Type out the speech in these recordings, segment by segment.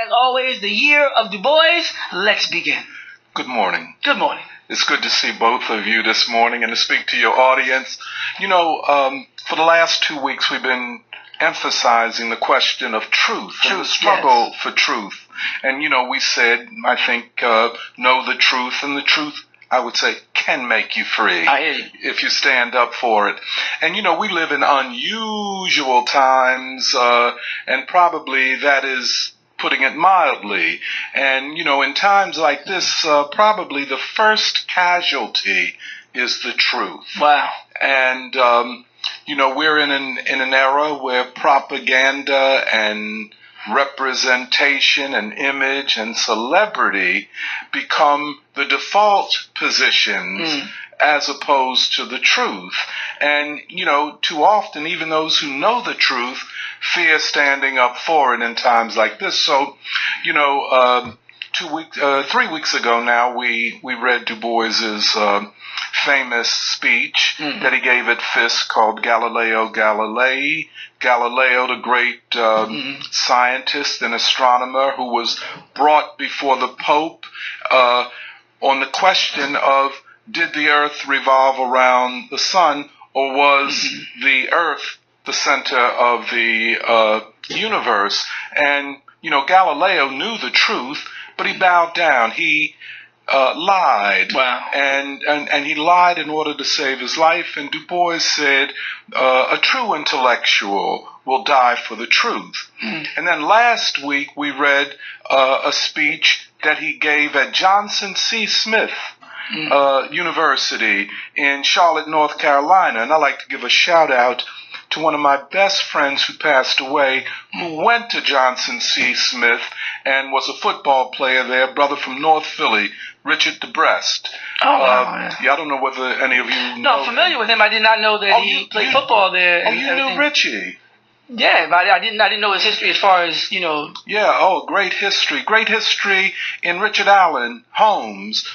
As always, the year of Du Bois. Let's begin. Good morning. Good morning. It's good to see both of you this morning and to speak to your audience. You know, for the last 2 weeks, we've been emphasizing the question of truth and the struggle for truth. And, you know, we said, I think, know the truth, and the truth, I would say, can make you free. I hear you. If you stand up for it. And, you know, we live in unusual times, and probably that is putting it mildly. And, you know, in times like this, probably the first casualty is the truth. Wow. And, you know, we're in an era where propaganda and representation and image and celebrity become the default positions as opposed to the truth. And, you know, too often, even those who know the truth fear standing up for it in times like this. So, you know, 3 weeks ago now, we read Du Bois's famous speech that he gave at Fisk called Galileo Galilei. Galileo, the great scientist and astronomer who was brought before the Pope on the question of, did the earth revolve around the sun, or was the earth the center of the universe? And, you know, Galileo knew the truth, but he bowed down. He lied. Wow. And he lied in order to save his life. And Du Bois said, a true intellectual will die for the truth. And then last week we read a speech that he gave at Johnson C. Smith University in Charlotte, North Carolina. And I'd like to give a shout out to one of my best friends who passed away, who went to Johnson C. Smith and was a football player there, brother from North Philly, Richard DeBrest. Oh, wow. Yeah, I don't know whether any of you know. No, I'm familiar with him. I did not know that he played football there. Oh, you knew Richie? Yeah, but I didn't know his history as far as, you know. Yeah, great history. Great history in Richard Allen Holmes,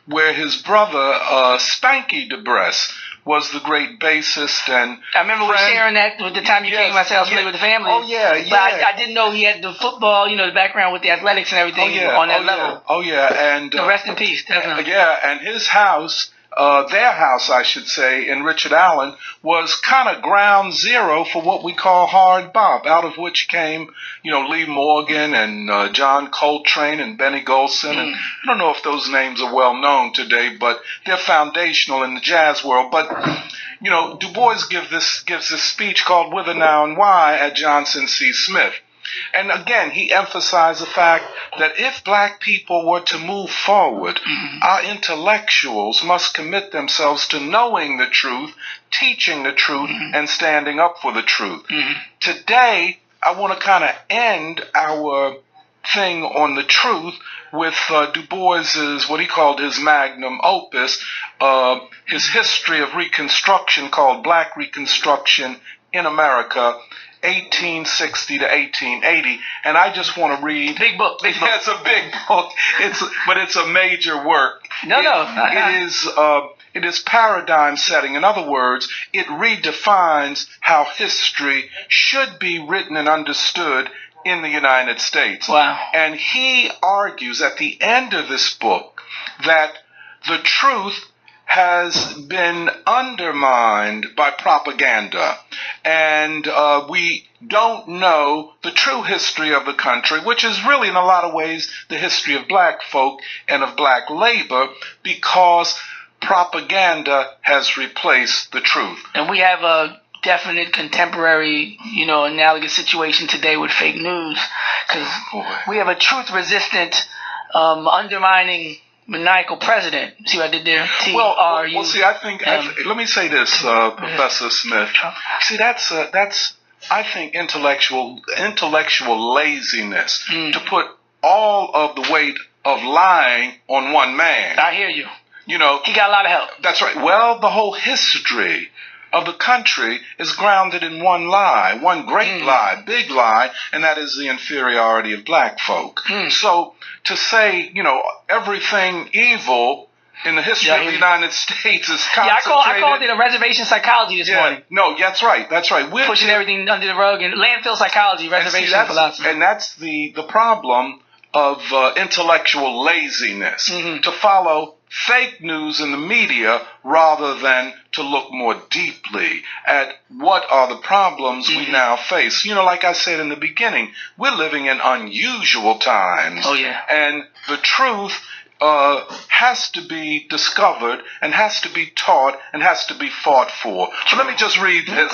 where his brother, Spanky DeBrest, was the great bassist and I remember we sharing that with the time you came to my house with the family. Oh, yeah, yeah. But I didn't know he had the football, you know, the background with the athletics and everything on that level. Oh, yeah. And rest in peace, definitely. Yeah, and his house, their house, I should say, in Richard Allen, was kind of ground zero for what we call hard bop, out of which came, you know, Lee Morgan and John Coltrane and Benny Golson. And I don't know if those names are well known today, but they're foundational in the jazz world. But, you know, Du Bois gives this speech called Whither Now and Why at Johnson C. Smith. And again, he emphasized the fact that if black people were to move forward, our intellectuals must commit themselves to knowing the truth, teaching the truth, and standing up for the truth. Today, I want to kind of end our thing on the truth with Du Bois's, what he called his magnum opus, his history of Reconstruction called Black Reconstruction in America, 1860 to 1880, and I just want to read. Big book. Yeah, it's a big book. But it's a major work. It is paradigm setting. In other words, it redefines how history should be written and understood in the United States. Wow. And he argues at the end of this book that the truth has been undermined by propaganda, and we don't know the true history of the country, which is really in a lot of ways the history of black folk and of black labor, because propaganda has replaced the truth. And we have a definite contemporary, you know, analogous situation today with fake news, because we have a truth-resistant, undermining, maniacal president. See what I did there? Well, see, I think, let me say this, Professor Smith. See, that's I think, intellectual laziness to put all of the weight of lying on one man. I hear you. You know, he got a lot of help. That's right. Well, the whole history of the country is grounded in one lie, one great lie, big lie, and that is the inferiority of black folk. So to say, you know, everything evil in the history of the United States is concentrated. I called it a reservation psychology this morning. No, that's right. We're pushing everything under the rug and landfill psychology, reservation philosophy. And that's the problem of intellectual laziness, to follow fake news in the media rather than to look more deeply at what are the problems we now face. Like I said in the beginning, we're living in unusual times. Oh, yeah. And the truth has to be discovered and has to be taught and has to be fought for. So let me just read this.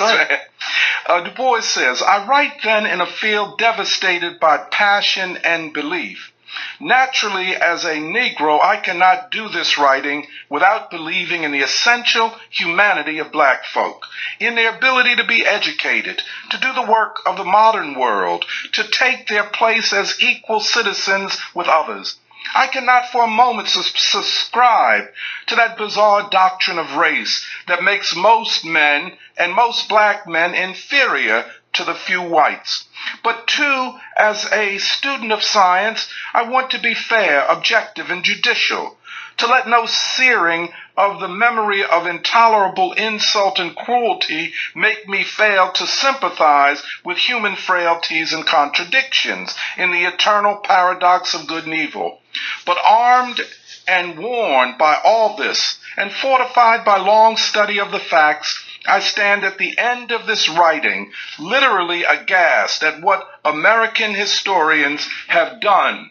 Du Bois says, I write then in a field devastated by passion and belief. Naturally, as a Negro, I cannot do this writing without believing in the essential humanity of black folk, in their ability to be educated, to do the work of the modern world, to take their place as equal citizens with others. I cannot for a moment subscribe to that bizarre doctrine of race that makes most men and most black men inferior to the few whites. But too, as a student of science, I want to be fair, objective, and judicial, to let no searing of the memory of intolerable insult and cruelty make me fail to sympathize with human frailties and contradictions in the eternal paradox of good and evil. But armed and warned by all this, and fortified by long study of the facts, I stand at the end of this writing, literally aghast at what American historians have done.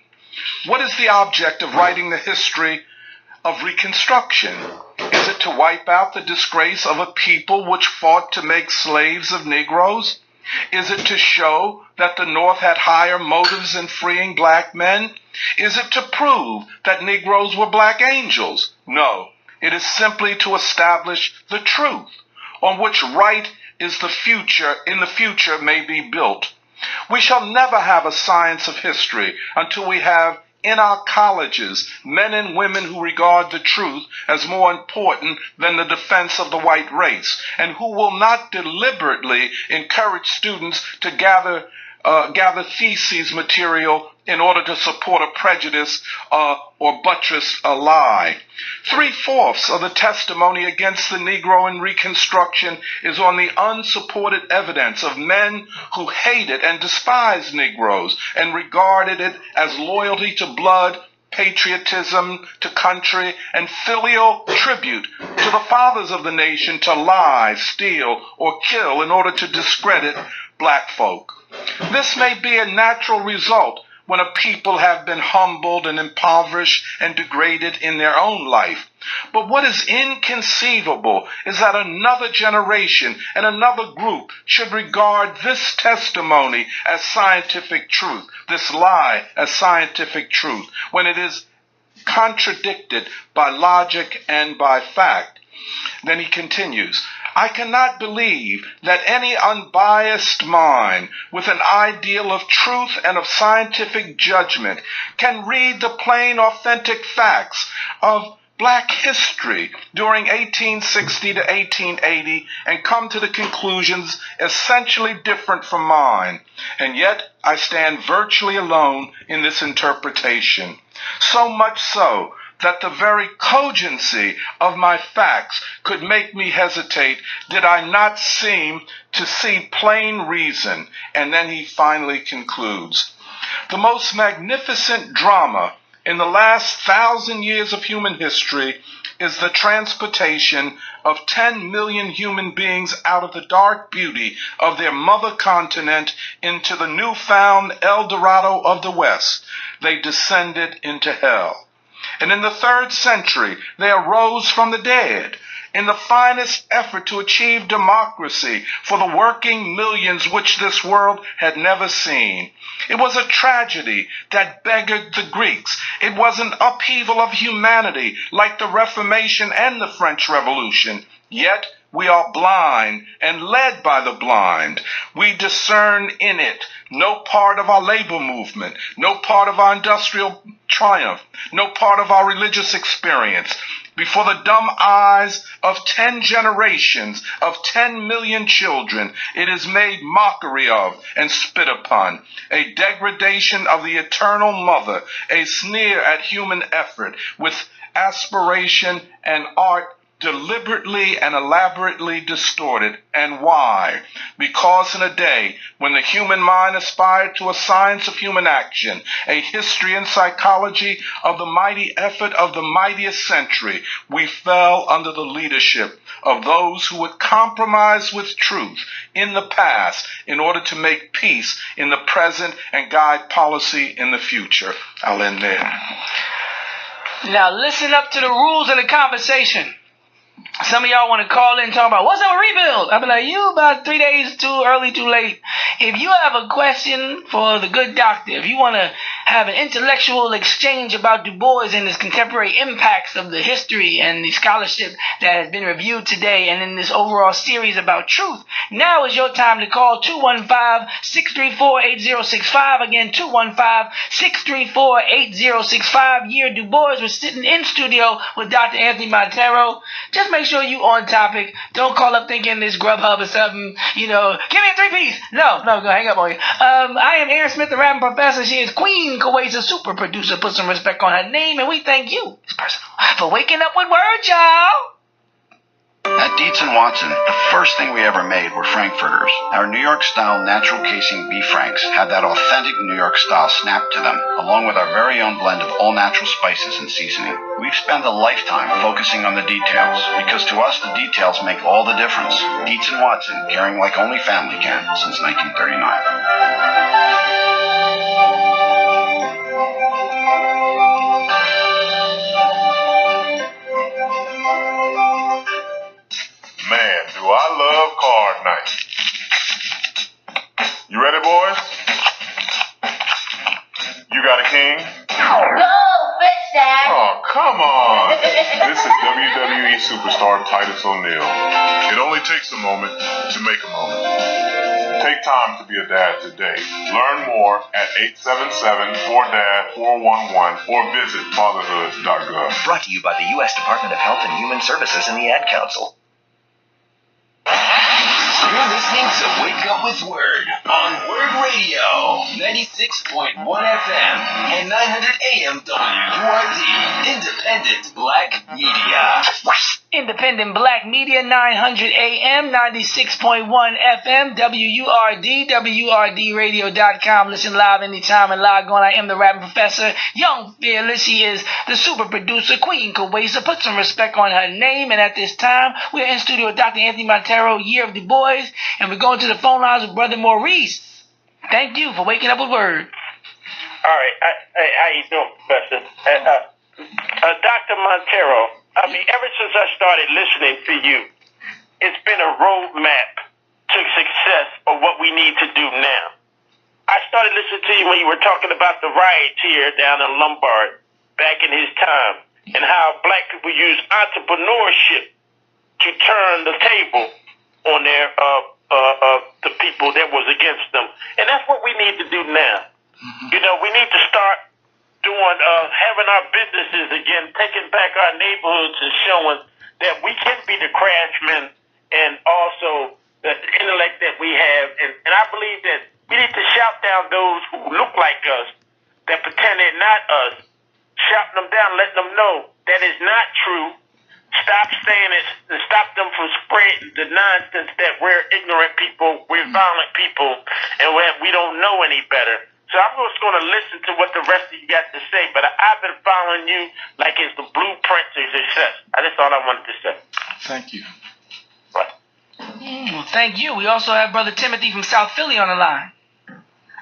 What is the object of writing the history of Reconstruction? Is it to wipe out the disgrace of a people which fought to make slaves of Negroes? Is it to show that the North had higher motives in freeing black men? Is it to prove that Negroes were black angels? No, it is simply to establish the truth on which right in the future may be built. We shall never have a science of history until we have in our colleges men and women who regard the truth as more important than the defense of the white race, and who will not deliberately encourage students to gather theses material in order to support a prejudice or buttress a lie. 3/4 of the testimony against the Negro in Reconstruction is on the unsupported evidence of men who hated and despised Negroes and regarded it as loyalty to blood, patriotism to country, and filial tribute to the fathers of the nation to lie, steal, or kill in order to discredit black folk. This may be a natural result when a people have been humbled and impoverished and degraded in their own life. But what is inconceivable is that another generation and another group should regard this testimony as scientific truth, this lie as scientific truth, when it is contradicted by logic and by fact. Then he continues, I cannot believe that any unbiased mind with an ideal of truth and of scientific judgment can read the plain, authentic facts of black history during 1860 to 1880 and come to the conclusions essentially different from mine. And yet I stand virtually alone in this interpretation. So much so that the very cogency of my facts could make me hesitate did I not seem to see plain reason. And then he finally concludes, the most magnificent drama in the last 1,000 years of human history is the transportation of 10 million human beings out of the dark beauty of their mother continent into the newfound El Dorado of the West. They descended into hell. And in the 3rd century, they arose from the dead in the finest effort to achieve democracy for the working millions which this world had never seen. It was a tragedy that beggared the Greeks. It was an upheaval of humanity like the Reformation and the French Revolution. Yet we are blind and led by the blind. We discern in it no part of our labor movement, no part of our industrial triumph, no part of our religious experience. Before the dumb eyes of 10 generations of 10 million children, it is made mockery of and spit upon, a degradation of the eternal mother, a sneer at human effort, with aspiration, and art deliberately and elaborately distorted. And why? Because in a day when the human mind aspired to a science of human action, a history and psychology of the mighty effort of the mightiest century, we fell under the leadership of those who would compromise with truth in the past in order to make peace in the present and guide policy in the future. I'll end there. Now listen up to the rules of the conversation. Some of y'all want to call in and talk about, what's up with rebuild? I'll be like, you about 3 days too early, too late. If you have a question for the good doctor, if you want to have an intellectual exchange about Du Bois and his contemporary impacts of the history and the scholarship that has been reviewed today and in this overall series about truth, now is your time to call 215-634-8065. Again, 215-634-8065. Year Du Bois was sitting in studio with Dr. Anthony Montero. Just make sure you on topic. Don't call up thinking this Grubhub or something. You know, give me a 3-piece. No, go hang up on you. I am Aaron Smith, the Rapping Professor. She is Queen Kuwait's a super producer. Put some respect on her name, and we thank you, it's personal, for waking up with word, y'all. At Dietz & Watson, the first thing we ever made were frankfurters. Our New York-style natural casing beef franks had that authentic New York-style snap to them, along with our very own blend of all-natural spices and seasoning. We've spent a lifetime focusing on the details, because to us the details make all the difference. Dietz & Watson, caring like only family can since 1939. Man, do I love card night. You ready, boys? You got a king? Go, bitch, Dad. Oh, come on. This is WWE superstar Titus O'Neil. It only takes a moment to make a moment. Take time to be a dad today. Learn more at 877-4DAD-411 or visit fatherhood.gov. Brought to you by the U.S. Department of Health and Human Services and the Ad Council. You're listening to Wake Up with Word on Word Radio, 96.1 FM and 900 AM WURD, Independent Black Media. Independent Black Media, 900 AM, 96.1 FM, WURD, WURDradio.com. Listen live anytime and log on. I am the Rapping Professor, Young Fearless. She is the super producer, Queen Kuwait's. Put some respect on her name. And at this time, we're in studio with Dr. Anthony Montero, Year of Du Bois, and we're going to the phone lines with Brother Maurice. Thank you for waking up with word. All right. How you doing, Professor? Dr. Montero, I mean, ever since I started listening to you, it's been a roadmap to success of what we need to do now. I started listening to you when you were talking about the riots here down in Lombard back in his time and how black people use entrepreneurship to turn the table on their the people that was against them. And that's what we need to do now. Mm-hmm. You know, we need to start doing having our businesses again, taking back our neighborhoods and showing that we can be the craftsmen and also the intellect that we have. And I believe that we need to shout down those who look like us, that pretend they're not us, shouting them down, letting them know that is not true. Stop saying it and stop them from spreading the nonsense that we're ignorant people, we're violent people, and we don't know any better. So I'm just going to listen to what the rest of you got to say, but I've been following you like it's the blueprint to success. That's all I wanted to say. Thank you. Right. Well, thank you. We also have Brother Timothy from South Philly on the line.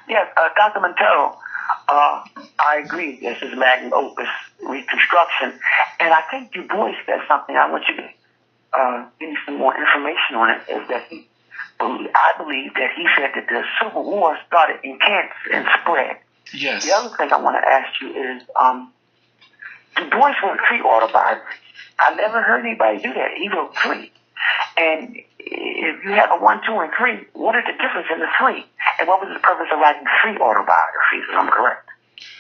Yes, Dr. Montero, I agree. This is magnum opus, reconstruction. And I think Du Bois said something. I want you to give me some more information on it. Is that I believe that he said that the Civil War started in Kansas and spread. Yes. The other thing I want to ask you is, Du Bois wrote 3 autobiographies. I never heard anybody do that. He wrote 3. And if you have a 1, 2, and 3, what is the difference in the 3? And what was the purpose of writing 3 autobiographies, if I'm correct?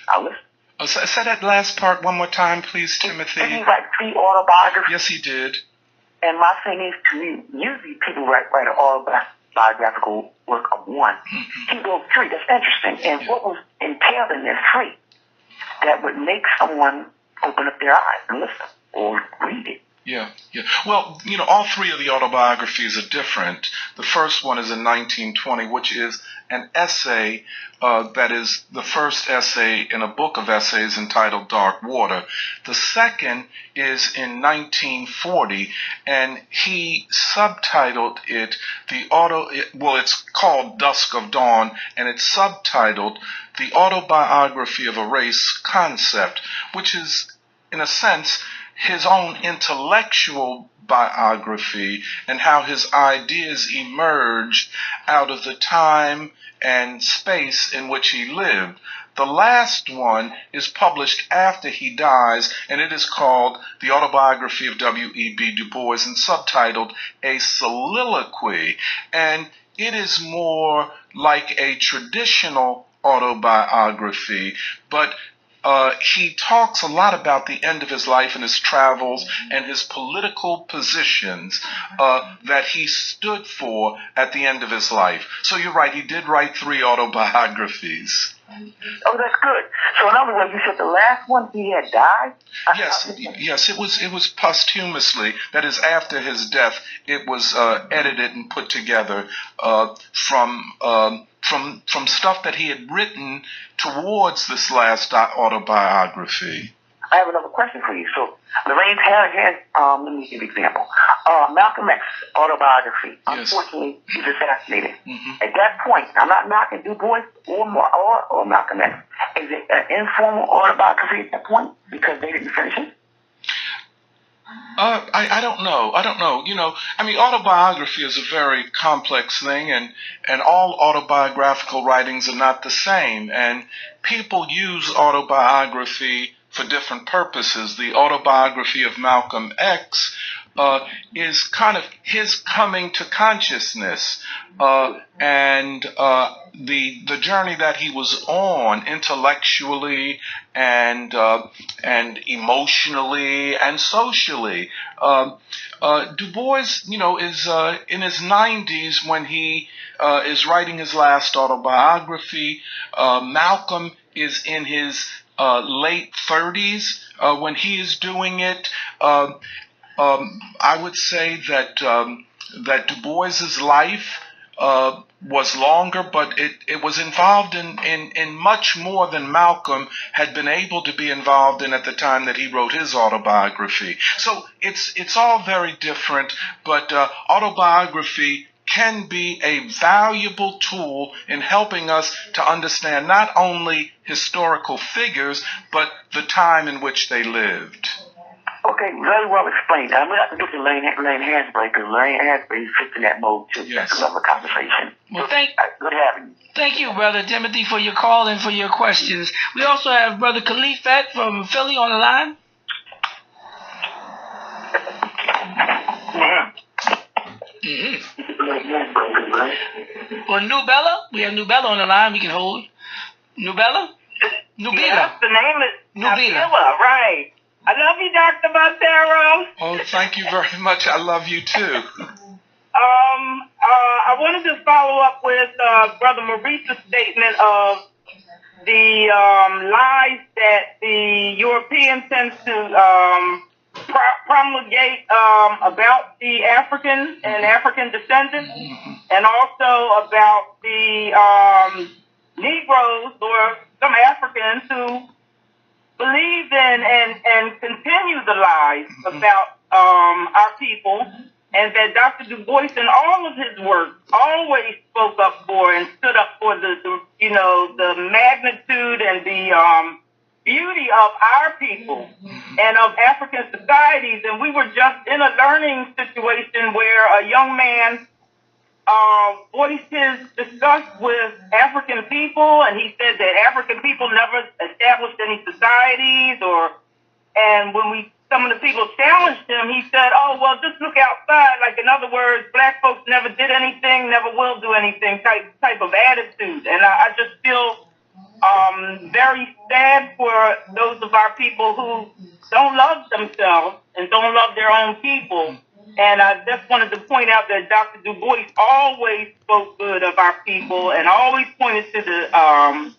I'll listen. Oh, say that last part one more time, please, Timothy. Did he write 3 autobiographies? Yes, he did. And my thing is, to me, usually people write an autobiographical work of 1. Mm-hmm. He wrote 3. That's interesting. And what was entailed in this 3 that would make someone open up their eyes and listen or read it. Yeah. Well, all three of the autobiographies are different. The first one is in 1920, which is an essay that is the first essay in a book of essays entitled Dark Water. The second is in 1940, and he subtitled it it's called Dusk of Dawn, and it's subtitled The Autobiography of a Race Concept, which is, in a sense, his own intellectual biography and how his ideas emerged out of the time and space in which he lived. The last one is published after he dies, and it is called The Autobiography of W.E.B. Du Bois and subtitled A Soliloquy. And it is more like a traditional autobiography, but he talks a lot about the end of his life and his travels and his political positions that he stood for at the end of his life. So you're right, he did write 3 autobiographies. Oh, that's good. So in other words, you said the last one he had died? Yes, it was posthumously. That is, after his death, it was edited and put together from stuff that he had written towards this last autobiography. I have another question for you. So, Lorraine has let me give you an example. Malcolm X autobiography. Yes. Unfortunately, he was assassinated. Mm-hmm. At that point, I'm not knocking Du Bois or Malcolm X. Is it an informal autobiography at that point because they didn't finish it? I don't know. Autobiography is a very complex thing, and all autobiographical writings are not the same. And people use autobiography for different purposes. The autobiography of Malcolm X is kind of his coming to consciousness and the journey that he was on intellectually and emotionally and socially. Du Bois, is in his 90s when he is writing his last autobiography. Malcolm is in his late 30s when he is doing it. I would say that Du Bois's life was longer, but it was involved in much more than Malcolm had been able to be involved in at the time that he wrote his autobiography. So it's all very different, but autobiography can be a valuable tool in helping us to understand not only historical figures, but the time in which they lived. Okay, very well explained. I'm going to have to get to Lane Hansberry because Lane Hansberry fits in that mode too. Yes. That's another conversation. Well, good having you. Thank you, Brother Timothy, for your call and for your questions. We also have Brother Khalifat from Philly on the line. Well, New Bella, we have New Bella on the line. We can hold. New Bella? Nubila. Yes, the name is Nubila. Right. I love you, Dr. Montero. Oh, thank you very much. I love you too. I wanted to follow up with Brother Maurice's statement of the lies that the European tends to promulgate about the African and African descendants, and also about the Negroes or some Africans who believe in and continue the lies about our people, and that Dr. Du Bois in all of his work always spoke up for and stood up for the magnitude and the beauty of our people and of African societies. And we were just in a learning situation where a young man voiced his disgust with African people, and he said that African people never established any societies, and when some of the people challenged him, he said, "Oh, well, just look outside." Like, in other words, black folks never did anything, never will do anything type of attitude. And I just feel very sad for those of our people who don't love themselves and don't love their own people. And I just wanted to point out that Dr. Du Bois always spoke good of our people and always pointed to the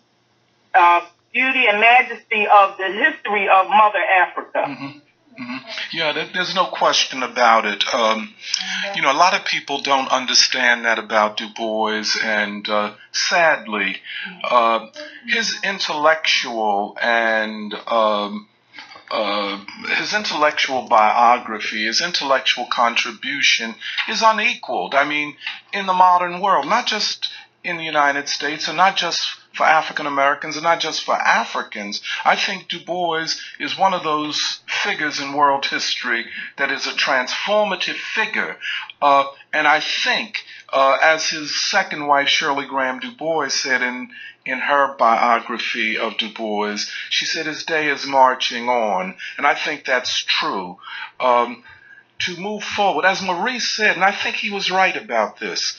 beauty and majesty of the history of Mother Africa. Mm-hmm. Yeah, there's no question about it. A lot of people don't understand that about Du Bois, and sadly, his intellectual and his intellectual biography, his intellectual contribution is unequaled. I mean, in the modern world, not just in the United States, and not just for African Americans, and not just for Africans. I think Du Bois is one of those figures in world history that is a transformative figure. And I think, as his second wife, Shirley Graham Du Bois, said in her biography of Du Bois, she said his day is marching on. And I think that's true. To move forward, as Maurice said, and I think he was right about this,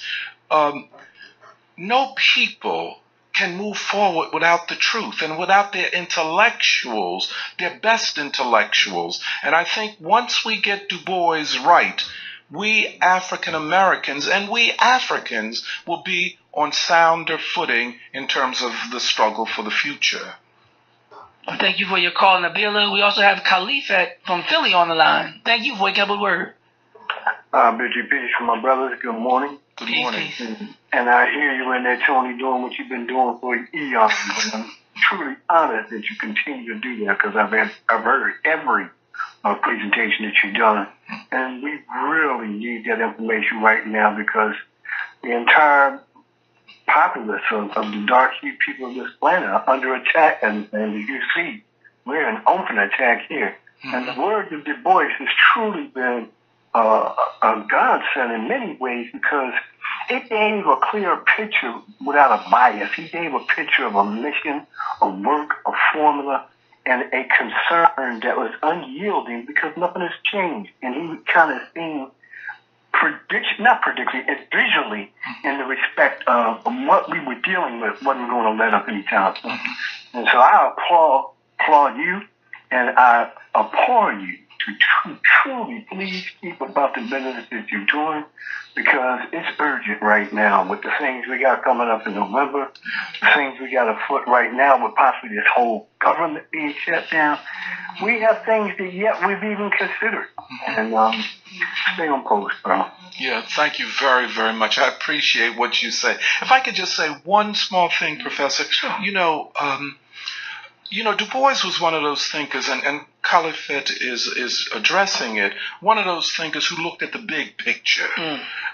no people can move forward without the truth and without their intellectuals, their best intellectuals. And I think once we get Du Bois right, we African Americans and we Africans will be on sounder footing in terms of the struggle for the future. Thank you for your call, Nabila. We also have Khalifat from Philly on the line. Thank you for waking up with word. Busy Peace from my brothers. Good morning. Good morning. And I hear you in there, Tony, doing what you've been doing for eons. And I'm truly honored that you continue to do that, because I've heard every presentation that you've done. And we really need that information right now, because the entire populace of the dark-hued people of this planet are under attack. And as you see, we're in open attack here. Mm-hmm. And the word of Du Bois has truly been a godsend in many ways, because it gave a clear picture without a bias. He gave a picture of a mission, a work, a formula, and a concern that was unyielding, because nothing has changed. And he kind of seen visually in the respect of what we were dealing with wasn't going to let up anytime soon. And so I applaud you, and I abhor you to truly please keep about the business that you're doing, because it's urgent right now with the things we got coming up in November, the things we got afoot right now with possibly this whole government being shut down. We have things that yet we've even considered. And stay on post, bro. Yeah, thank you very, very much. I appreciate what you say. If I could just say one small thing, Professor. Sure. Du Bois was one of those thinkers, and Khalifat is addressing it, one of those thinkers who looked at the big picture.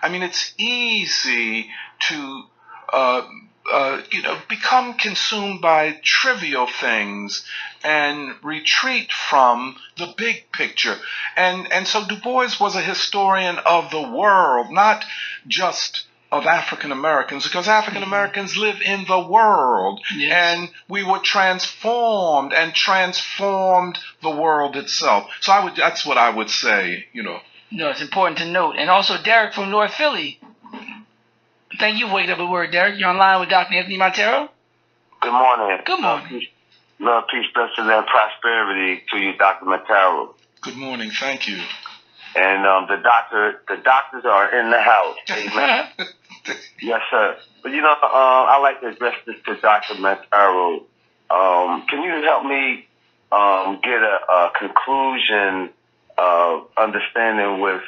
I mean, it's easy to, become consumed by trivial things and retreat from the big picture. And so Du Bois was a historian of the world, not just of African Americans, because African Americans live in the world. Yes. And we were transformed the world itself. So that's what I would say, No, it's important to note. And also Derek from North Philly. Thank you for waking up with word, Derek. You're online with Dr. Anthony Montero. Good morning. Good morning. Love, peace, blessings, and prosperity to you, Dr. Montero. Good morning. Thank you. And the doctors are in the house. Amen. Yes, sir. But I like to address this to Dr. Montero. Can you help me get a conclusion of understanding with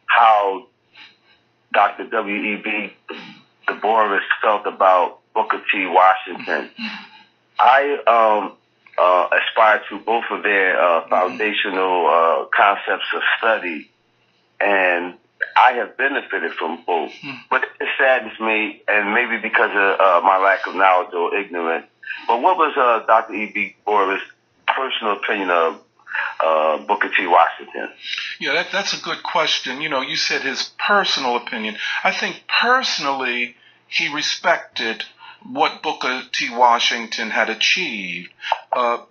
how Dr. W.E.B. Du Bois felt about Booker T. Washington? I aspire to both of their foundational concepts of study, and I have benefited from both. But it saddens me, and maybe because of my lack of knowledge or ignorance. But what was Dr. E.B. Bois' personal opinion of Booker T. Washington? Yeah, that's a good question. You said his personal opinion. I think personally he respected what Booker T. Washington had achieved,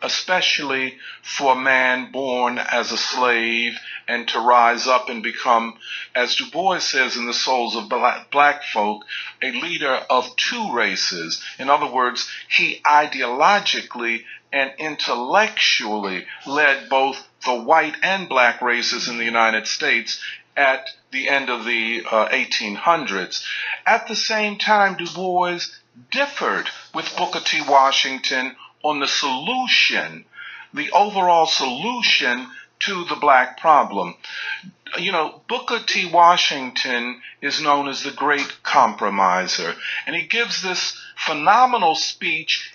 especially for a man born as a slave and to rise up and become, as Du Bois says in The Souls of Black Folk, a leader of two races. In other words, he ideologically and intellectually led both the white and black races in the United States at the end of the 1800s. At the same time, Du Bois differed with Booker T. Washington on the solution, the overall solution to the black problem. You know, Booker T. Washington is known as the great compromiser, and he gives this phenomenal speech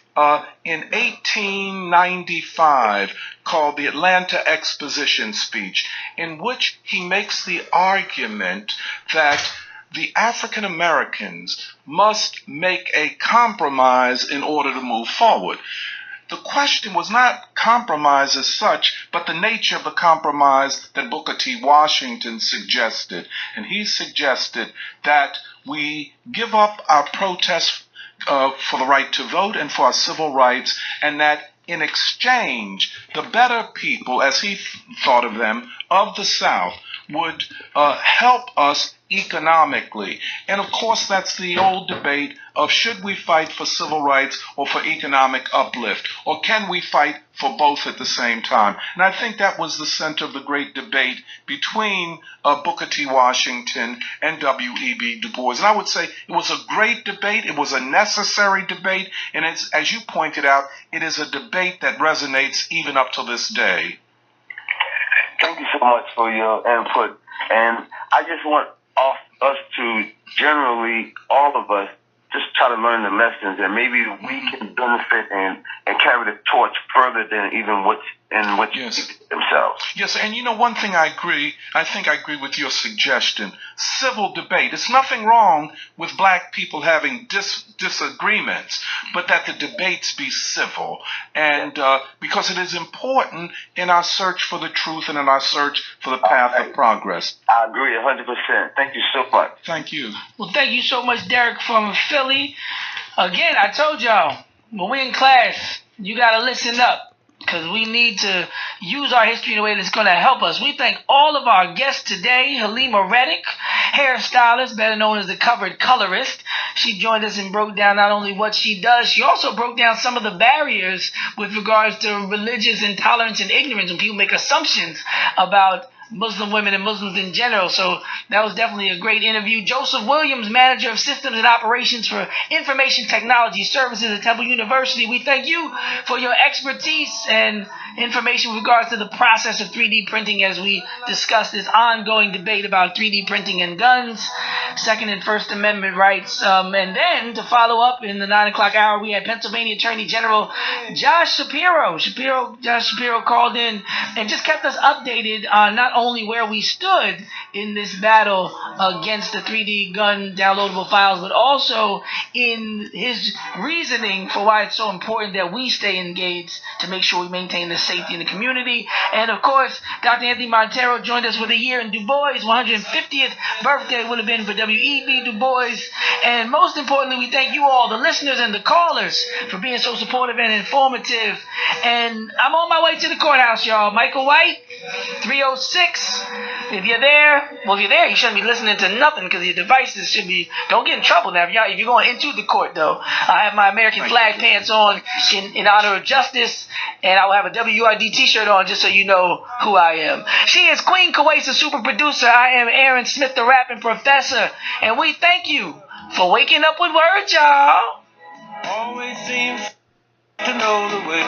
in 1895 called the Atlanta Exposition Speech, in which he makes the argument that the African Americans must make a compromise in order to move forward. The question was not compromise as such, but the nature of the compromise that Booker T. Washington suggested. And he suggested that we give up our protest for the right to vote and for our civil rights, and that in exchange, the better people, as he thought of them, of the South, would help us economically. And of course, that's the old debate of should we fight for civil rights or for economic uplift, or can we fight for both at the same time? And I think that was the center of the great debate between Booker T. Washington and W.E.B. Du Bois. And I would say it was a great debate, it was a necessary debate, and it's, as you pointed out, it is a debate that resonates even up to this day. Thank you so much for your input. And I just want us to generally, all of us, just try to learn the lessons, and maybe we can benefit and carry the torch further than even what's themselves. Yes, and you know, one thing I think I agree with your suggestion. Civil debate. It's nothing wrong with black people having disagreements, but that the debates be civil. And because it is important in our search for the truth and in our search for the path of progress. I agree 100%. Thank you so much. Thank you. Well, thank you so much, Derek from Philly. Again, I told y'all, when we're in class, you got to listen up, because we need to use our history in a way that's going to help us. We thank all of our guests today. Halima Reddick, hairstylist, better known as the covered colorist. She joined us and broke down not only what she does, she also broke down some of the barriers with regards to religious intolerance and ignorance when people make assumptions about Muslim women and Muslims in general. So that was definitely a great interview. Joseph Williams, Manager of Systems and Operations for Information Technology Services at Temple University. We thank you for your expertise and information with regards to the process of 3D printing as we discuss this ongoing debate about 3D printing and guns, Second and First Amendment rights. And then to follow up in the 9 o'clock hour, we had Pennsylvania Attorney General Josh Shapiro. Josh Shapiro called in and just kept us updated on not only where we stood in this battle against the 3D gun downloadable files, but also in his reasoning for why it's so important that we stay engaged to make sure we maintain the safety in the community. And of course, Dr. Anthony Montero joined us with a year in Du Bois. 150th birthday would have been for W.E.B. Du Bois. And most importantly, we thank you all, the listeners and the callers, for being so supportive and informative. And I'm on my way to the courthouse, y'all. Michael White, 306. If you're there, you shouldn't be listening to nothing, because your devices should be, don't get in trouble now. If you're going into the court, though, I have my American flag pants on in honor of justice, and I will have a WURD t-shirt on just so you know who I am. She is Queen Kuwait, the super producer. I am Aaron Smith, the rapping professor, and we thank you for waking up with word, y'all. Always seems to know the way.